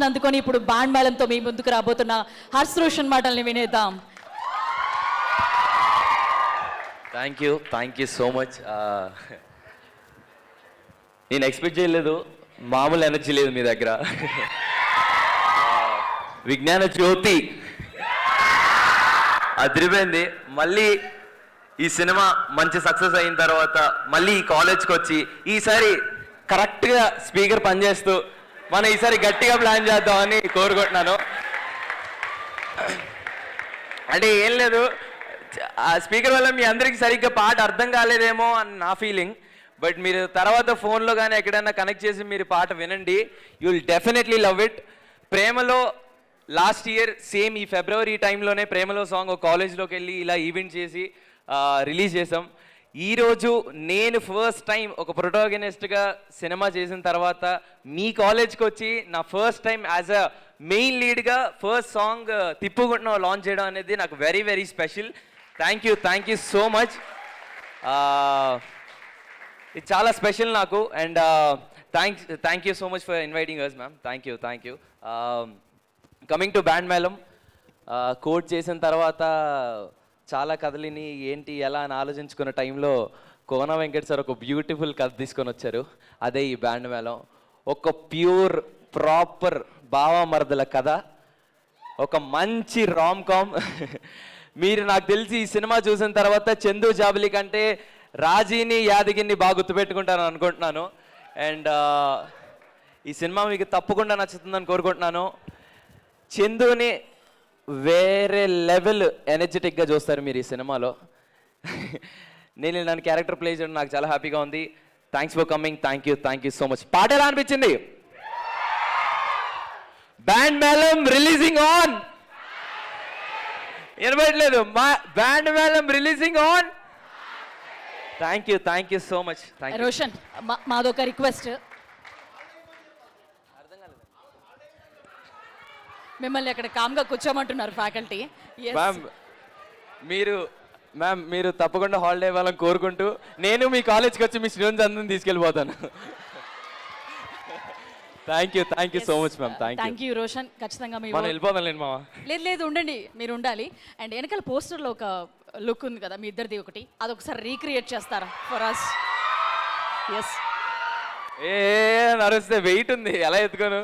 అందుకొని ఇప్పుడు బాండ్ మేళంతో మీ ముందుకు రాబోతున్న హర్ష్ రోషన్ మాటల్ని వినేద్దాం. Thank you so much. నేను ఎక్స్పెక్ట్ చేయలేదు, మామూలు ఎనర్జీ లేదు మీ దగ్గర. విజ్ఞాన జ్యోతి అదిరిపోయింది. మళ్ళీ ఈ సినిమా మంచి సక్సెస్ అయిన తర్వాత మళ్ళీ ఈ కాలేజ్కి వచ్చి ఈసారి కరెక్ట్గా స్పీకర్ పనిచేస్తూ మనం ఈసారి గట్టిగా ప్లాన్ చేద్దామని కోరుకుంటున్నాను. అంటే ఏం లేదు, ఆ స్పీకర్ వల్ల మీ అందరికీ సరిగ్గా పాట అర్థం కాలేదేమో అని నా ఫీలింగ్. బట్ మీరు తర్వాత ఫోన్లో కానీ ఎక్కడైనా కనెక్ట్ చేసి మీరు పాట వినండి, you will definitely love it. ప్రేమలో లాస్ట్ ఇయర్ సేమ్ ఈ ఫిబ్రవరి టైంలోనే ప్రేమలో సాంగ్ ఒక కాలేజ్లోకి వెళ్ళి ఇలా ఈవెంట్ చేసి రిలీజ్ చేసాం. ఈరోజు నేను ఫస్ట్ టైం ఒక ప్రొటాగనిస్ట్గా సినిమా చేసిన తర్వాత మీ కాలేజ్కి వచ్చి నా first time as a main లీడ్గా ఫస్ట్ సాంగ్ తిప్పుకుంటున్నా లాంచ్ చేయడం అనేది నాకు very very special. Thank you so much. ఇది చాలా స్పెషల్ నాకు. And thank you so much for inviting us ma'am. Thank you. Coming to Band Melam, కోడ్ చేసిన తర్వాత చాలా కథలిని ఏంటి ఎలా అని ఆలోచించుకున్న టైంలో కోన వెంకట్ సార్ ఒక బ్యూటిఫుల్ కథ తీసుకొని వచ్చారు. అదే ఈ బ్యాండ్ మేళం. ఒక ప్యూర్ ప్రాపర్ భావమరదల కథ, ఒక మంచి రామ్ కామ్. మీరు నాకు తెలిసి ఈ సినిమా చూసిన తర్వాత చందు జాబిలి కంటే రాజీని యాదగిరిని బాగా గుర్తుపెట్టుకుంటాను అనుకుంటున్నాను. అండ్ ఈ సినిమా మీకు తప్పకుండా నచ్చుతుందని కోరుకుంటున్నాను. చందుని వేరే లెవెల్ ఎనర్జెటిక్గా చూస్తారు మీరు ఈ సినిమాలో. నేను నన్ను క్యారెక్టర్ ప్లే చేయడం నాకు చాలా హ్యాపీగా ఉంది. Thanks for coming. Thank you so much. పాట ఎలా అనిపించింది? Band Melam releasing on. వినబడలేదు? Band Melam releasing on. Thank you so much. Roshan, మాదొక రిక్వెస్ట్, మిమ్మల్ని అక్కడ కామ్గా కూర్చోమంటున్నారు ఫ్యాకల్టీ. మ్యామ్ మీరు తప్పకుండా హాలిడే ఇవ్వాలని కోరుకుంటూ నేను మీ కాలేజ్కి వచ్చి మీ స్టూడెంట్స్ అందరిని తీసుకెళ్ళిపోతాను. Thank you so much ma'am. Thank you Roshan. ఖచ్చితంగా మనం వెళ్ళిపోతాం లేండి మామ. లేదు ఉండండి, మీరు ఉండాలి. అండ్ వెనకాల పోస్టర్లో ఒక లుక్ ఉంది కదా మీ ఇద్దరిది ఒకటి, అదొకసారి రీక్రియేట్ చేస్తారా ఫర్ అస్? ఎస్. నడుస్తే వెయిట్ ఉంది, ఎలా ఎత్తుకోను.